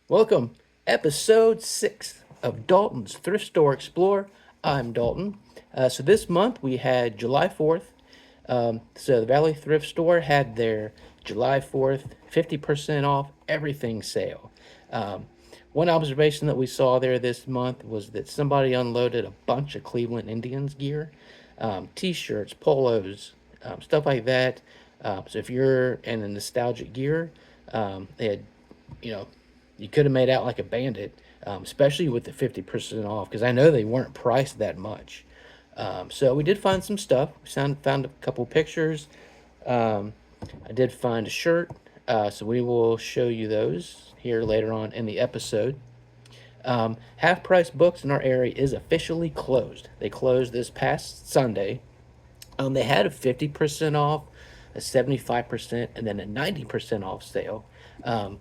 Welcome, episode 6 of Dalton's Thrift Store Explorer. I'm Dalton. So this month we had July 4th. So the Valley Thrift Store had their July 4th 50% off everything sale. Um, One observation that we saw there this month was that somebody unloaded a bunch of Cleveland Indians gear, t-shirts, polos, stuff like that. So if you're in a nostalgic gear, they had, you know, you could have made out like a bandit, especially with the 50% off, because I know they weren't priced that much. So we did find some stuff. We found a couple pictures. Um, I did find a shirt, so we will show you those here later on in the episode. Half price books in our area is officially closed. They closed this past Sunday. They had a 50% off, a 75%, and then a 90% off sale. Um,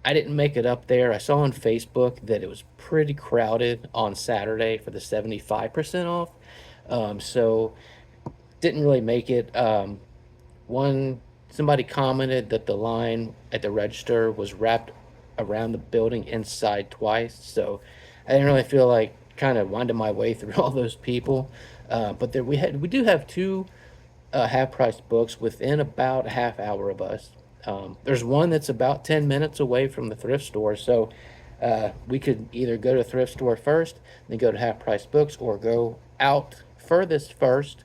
I didn't make it up there. I saw on Facebook that it was pretty crowded on Saturday for the 75% off. So didn't really make it. One Somebody commented that the line at the register was wrapped around the building inside twice. So I didn't really feel like kind of winding my way through all those people. But there we do have two half price books within about a half hour of us. There's one that's about 10 minutes away from the thrift store, so we could either go to the thrift store first, then go to half price books, or go out furthest first,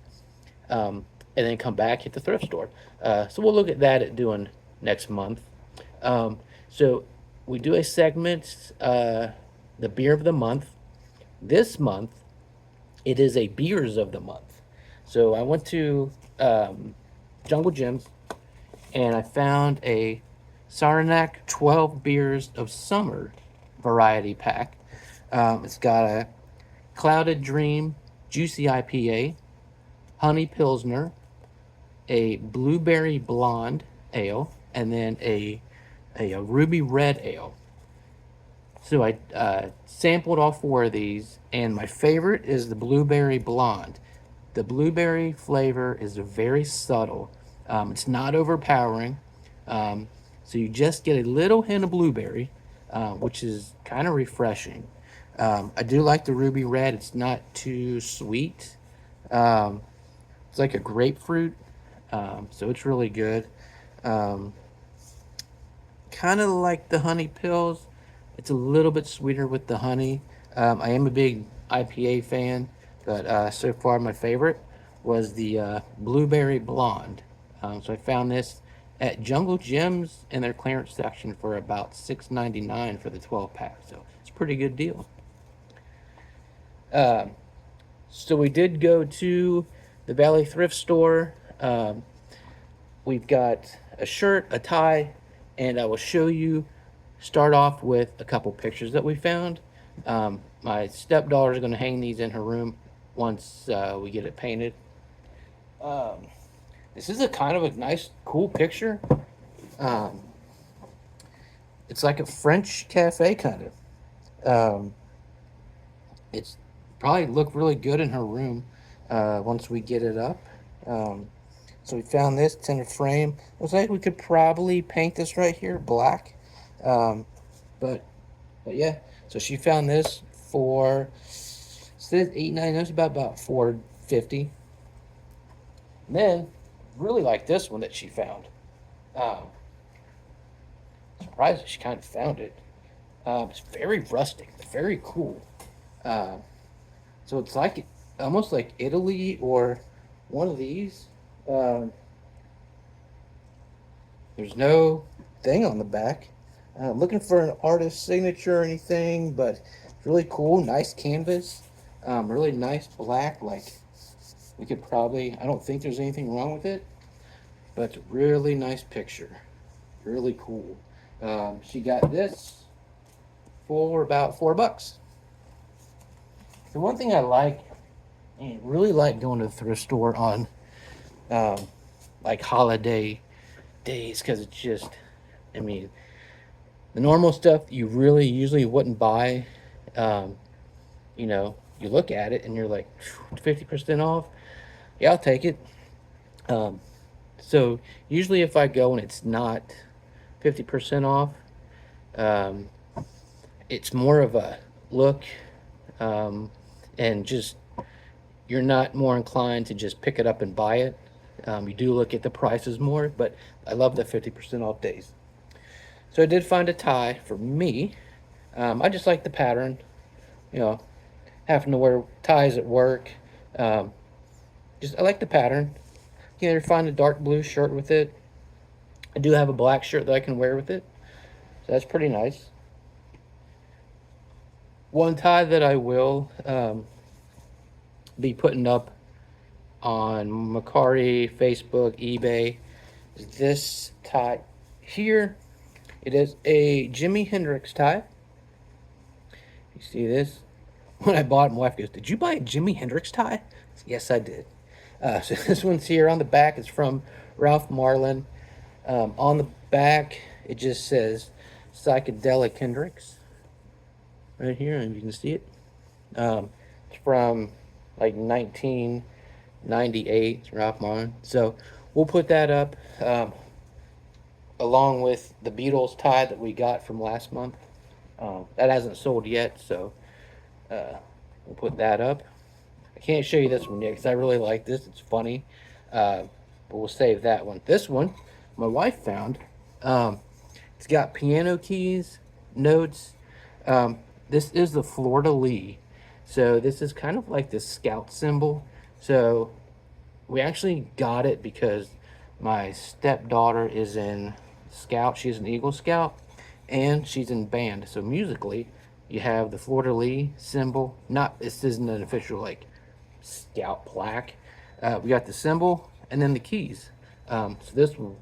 and then come back hit the thrift store. So we'll look at that at doing next month. So we do a segment, the beer of the month. This month, it is a beers of the month. So I went to Jungle Gyms and I found a Saranac 12 Beers of Summer variety pack. It's got a Clouded Dream Juicy IPA, Honey Pilsner, a Blueberry Blonde Ale, and then a Ruby Red Ale. So I sampled all four of these, and my favorite is the Blueberry Blonde. The blueberry flavor is very subtle. It's not overpowering. Um, so you just get a little hint of blueberry, which is kind of refreshing. I do like the Ruby Red. It's not too sweet. Um, it's like a grapefruit, so it's really good. Um, Kind of like the honey pills. It's a little bit sweeter with the honey. I am a big IPA fan, but so far my favorite was the Blueberry Blonde. So I found this at Jungle Gyms in their clearance section for about $6.99 for the 12 pack. So it's a pretty good deal. Um, so we did go to the Valley Thrift Store. We've got a shirt, a tie, and I will show you. Start off with a couple pictures that we found. My stepdaughter is going to hang these in her room once we get it painted. Um, this is a kind of a nice, cool picture. Um, it's like a French cafe kind of. It's probably look really good in her room once we get it up. Um, so we found this. It's in a frame. Looks like we could probably paint this right here black. Um, but but yeah. So she found this for says 8.99. It's about 4.50. And then really like this one that she found. Um, Surprised that she kind of found it. It's very rustic, very cool. Uh, so it's like almost like Italy or one of these. Um, there's no thing on the back. Looking for an artist signature or anything, but it's really cool. Nice canvas. Really nice black. Like we could probably. I don't think there's anything wrong with it, but it's a really nice picture. Really cool. She got this for about $4. The one thing I like, and really like going to the thrift store on um, like holiday days, because it's just, I mean, the normal stuff you really usually wouldn't buy. Um, you look at it and you're like, 50% off. Yeah, I'll take it. Um, so usually if I go and it's not 50% off, um, it's more of a look, um, and just you're not more inclined to just pick it up and buy it. You do look at the prices more, but I love the 50% off days. So I did find a tie for me. I just like the pattern, you know, having to wear ties at work. Um, just I like the pattern. You can either find a dark blue shirt with it. I do have a black shirt that I can wear with it, so that's pretty nice. One tie that I will be putting up on Macari, Facebook, eBay is this tie here. It is a Jimi Hendrix tie. You see this? When I bought it, my wife goes, "Did you buy a Jimi Hendrix tie?" Yes, I did. So this one's here on the back. It's from Ralph Marlin. On the back, it just says Psychedelic Hendrix right here, and you can see it. It's from like 1998, it's Ralph Marlin. So we'll put that up along with the Beatles tie that we got from last month. That hasn't sold yet, so we'll put that up. I can't show you this one yet because I really like this. It's funny, but we'll save that one. This one, my wife found. Um, it's got piano keys, notes. This is the Florida Lee. So this is kind of like the scout symbol. So we actually got it because my stepdaughter is in scout. She's an Eagle Scout, and she's in band. So musically, you have the Florida Lee symbol. Not this isn't an official like scout plaque. We got the symbol and then the keys. So this one,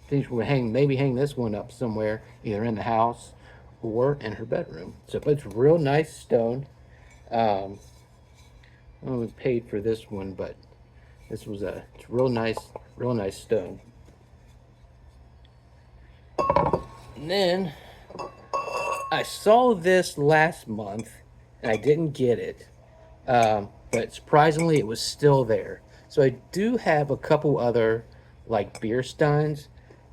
I think we'll maybe hang this one up somewhere, either in the house or in her bedroom. So it's real nice stone. I don't know if we paid for this one, but this was it's real nice stone. And then I saw this last month and I didn't get it, but surprisingly it was still there. So I do have a couple other like beer steins,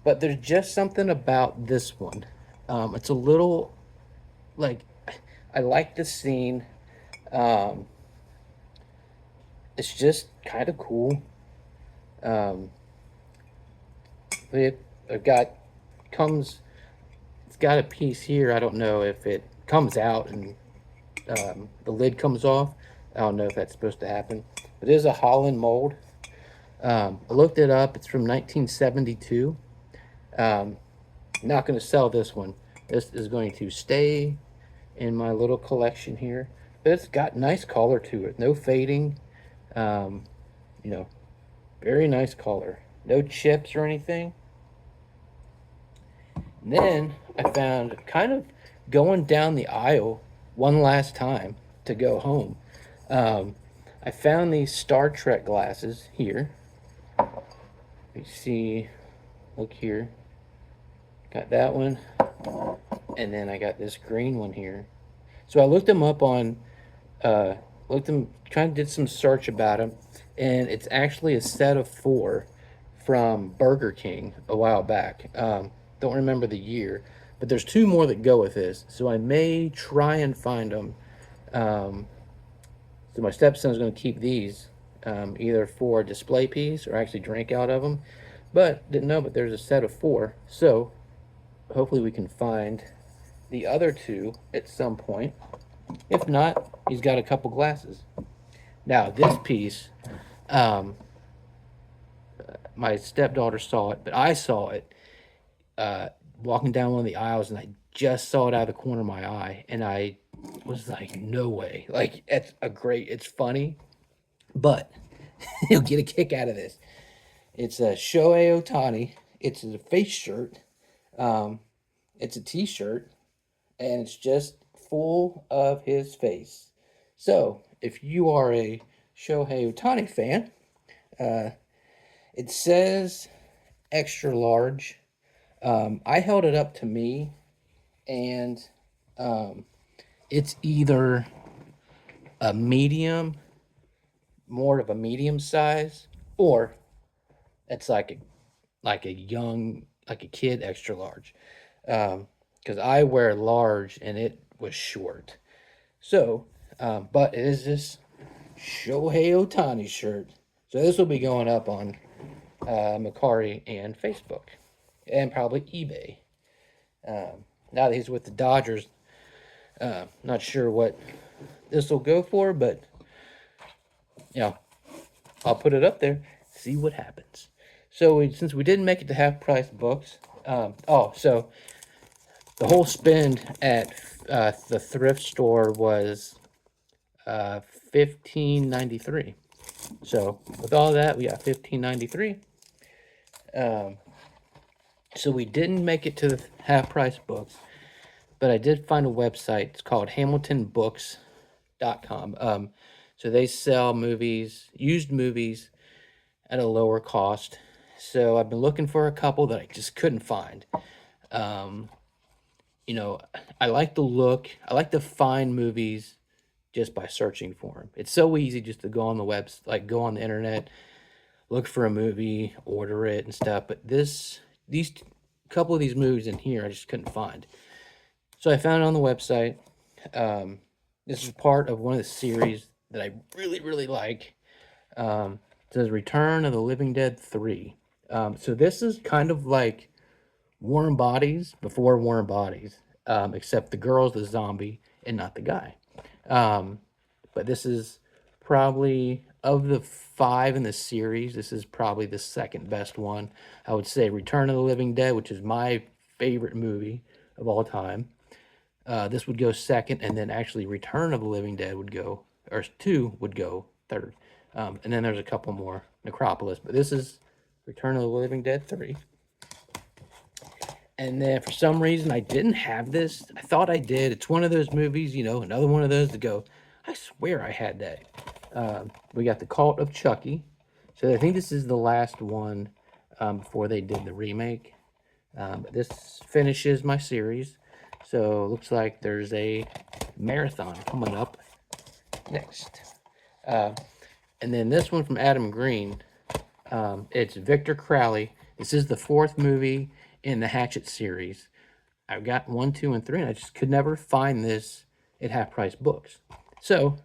but there's just something about this one. It's a little like I like the scene. Um, it's just kind of cool. Um, it got comes. It's got a piece here. I don't know if it comes out and the lid comes off. I don't know if that's supposed to happen. It is a Holland mold. I looked it up. It's from 1972. Um, not going to sell this one. This is going to stay in my little collection here. But it's got nice color to it. No fading. Um, you know, very nice color. No chips or anything. And then I found kind of going down the aisle one last time to go home. Um, I found these Star Trek glasses here. You see, look here. Got that one. And then I got this green one here. So I looked them up on, looked them, kind of did some search about them, and it's actually a set of four from Burger King a while back. Don't remember the year, but there's two more that go with this, so I may try and find them. Um, so my stepson's going to keep these, either for a display piece or actually drink out of them, but didn't know. But there's a set of four, so hopefully we can find the other two at some point. If not, he's got a couple glasses. Now this piece, um, my stepdaughter saw it, but I saw it walking down one of the aisles, and I just saw it out of the corner of my eye, and I was like, "No way!" Like it's funny, but you'll get a kick out of this. It's a Shohei Ohtani. It's a face shirt. Um, it's a T-shirt, and it's just full of his face. So if you are a Shohei Ohtani fan, uh, it says extra large. I held it up to me, and um, it's either a medium, more of a medium size, or it's like a young, like a kid extra large. Um, because I wear large and it was short. So, but it is this Shohei Ohtani shirt. So this will be going up on Macari and Facebook, and probably eBay. Now that he's with the Dodgers, not sure what this will go for, but you know, I'll put it up there, see what happens. So since we didn't make it to half price books, so the whole spend at the thrift store was $15.93. So with all that, we got $15.93. So we didn't make it to the half price books, but I did find a website. It's called HamiltonBooks.com. So they sell movies, used movies, at a lower cost. So I've been looking for a couple that I just couldn't find. You know, I like the look. I like to find movies just by searching for them. It's so easy just to go on the web, like go on the internet, look for a movie, order it and stuff. But these couple of these movies in here, I just couldn't find. So I found it on the website. This is part of one of the series that I really, really like. It says Return of the Living Dead 3. So this is kind of like Warm Bodies before Warm Bodies, except the girl's the zombie and not the guy. But this is probably, of the 5 in the series, this is probably the second best one. I would say Return of the Living Dead, which is my favorite movie of all time. This would go second, and then actually Return of the Living Dead would go, or 2 would go third. And then there's a couple more, Necropolis, but this is Return of the Living Dead 3. And then for some reason I didn't have this. I thought I did. It's one of those movies, you know, another one of those to go, I swear I had that. We got The Cult of Chucky. So I think this is the last one before they did the remake. But this finishes my series. So it looks like there's a marathon coming up next. And then this one from Adam Green. It's Victor Crowley. This is the 4th movie in the Hatchet series. I've got 1, 2, and 3, and I just could never find this at half price books. So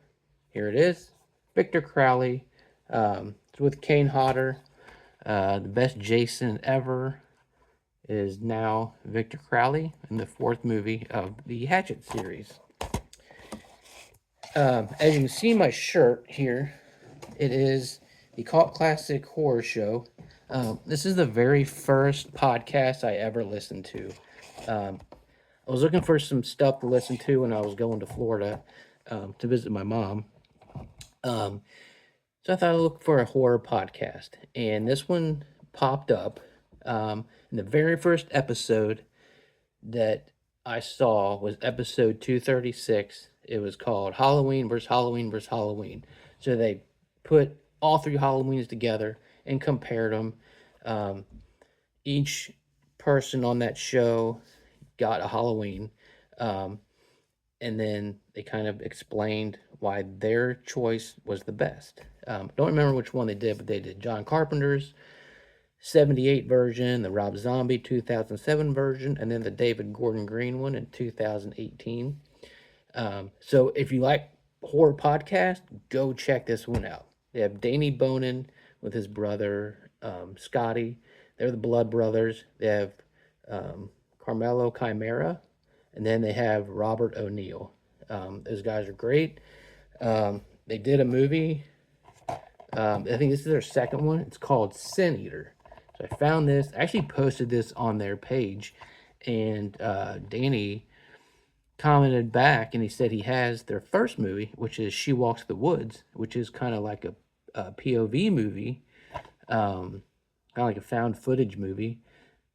here it is, Victor Crowley. It's with Kane Hodder. The best Jason ever is now Victor Crowley in the 4th movie of the Hatchet series. As you can see my shirt here, it is the Cult Classic Horror Show. This is the very first podcast I ever listened to. I was looking for some stuff to listen to when I was going to Florida to visit my mom. So I thought I'd look for a horror podcast. And this one popped up. In the very first episode that I saw was episode 236. It was called Halloween vs. Halloween vs. Halloween. So they put all 3 Halloweens together and compared them. Each person on that show got a Halloween, and then they kind of explained why their choice was the best. Don't remember which one they did, but they did John Carpenter's 78 version, the Rob Zombie 2007 version, and then the David Gordon Green one in 2018. So if you like horror podcast, go check this one out. They have Danny Bonin with his brother Scotty. They're the Blood Brothers. They have Carmelo Chimera, and then they have Robert O'Neill. Those guys are great. They did a movie. I think this is their second one. It's called Sin Eater. So I found this. I actually posted this on their page, and Danny commented back, and he said he has their first movie, which is She Walks the Woods, which is kind of like a POV movie, kind of like a found footage movie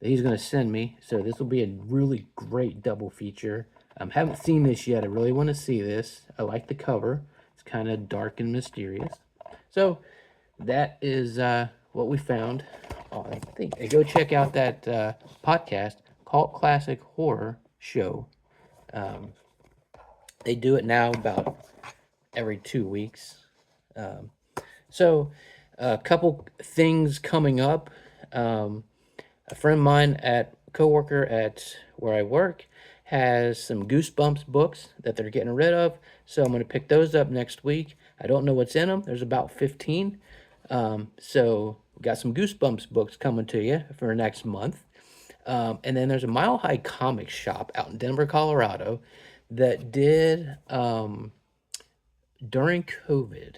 that he's going to send me. So this will be a really great double feature. Haven't seen this yet. I really want to see this. I like the cover. It's kind of dark and mysterious. So that is what we found. I think go check out that podcast, Cult Classic Horror Show. They do it now about every 2 weeks. So a couple things coming up. A friend of mine coworker at where I work has some Goosebumps books that they're getting rid of. So I'm going to pick those up next week. I don't know what's in them. There's about 15. So we got some Goosebumps books coming to you for next month. And then there's a Mile High comic shop out in Denver, Colorado that did, during COVID,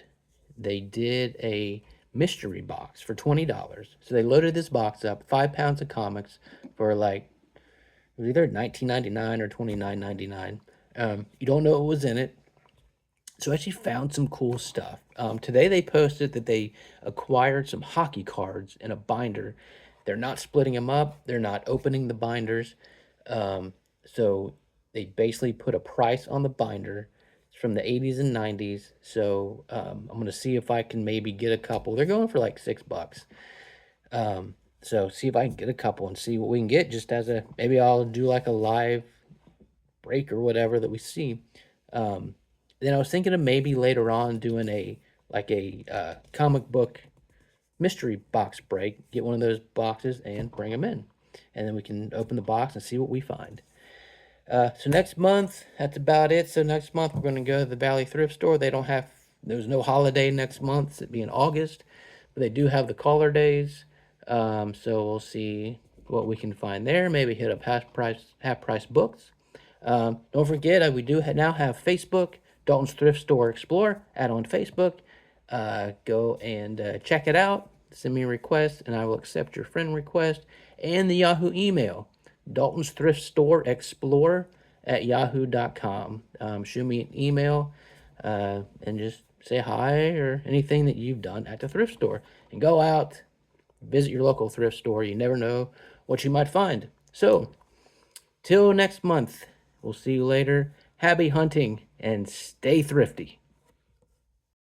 they did a mystery box for $20. So they loaded this box up, 5 pounds of comics for like, it was either $19.99 or $29.99. You don't know what was in it. So I actually found some cool stuff. Today they posted that they acquired some hockey cards in a binder. They're not splitting them up. They're not opening the binders. So they basically put a price on the binder. It's from the 80s and 90s. So I'm going to see if I can maybe get a couple. They're going for like $6. So see if I can get a couple and see what we can get, just as a, maybe I'll do like a live break or whatever that we see. Then I was thinking of maybe later on doing a comic book mystery box break. Get one of those boxes and bring them in, and then we can open the box and see what we find. So next month, that's about it. So next month we're going to go to the Valley Thrift Store. There's no holiday next month. It'd be in August, but they do have the collar days. So we'll see what we can find there. Maybe hit up half price books. Don't forget, we do now have Facebook, Dalton's Thrift Store Explorer. Add on Facebook. Go and check it out. Send me a request, and I will accept your friend request. And the Yahoo email, Dalton's Thrift Store Explorer at yahoo.com. Shoot me an email and just say hi or anything that you've done at the thrift store. And go out, visit your local thrift store. You never know what you might find. So, till next month, we'll see you later. Happy hunting and stay thrifty.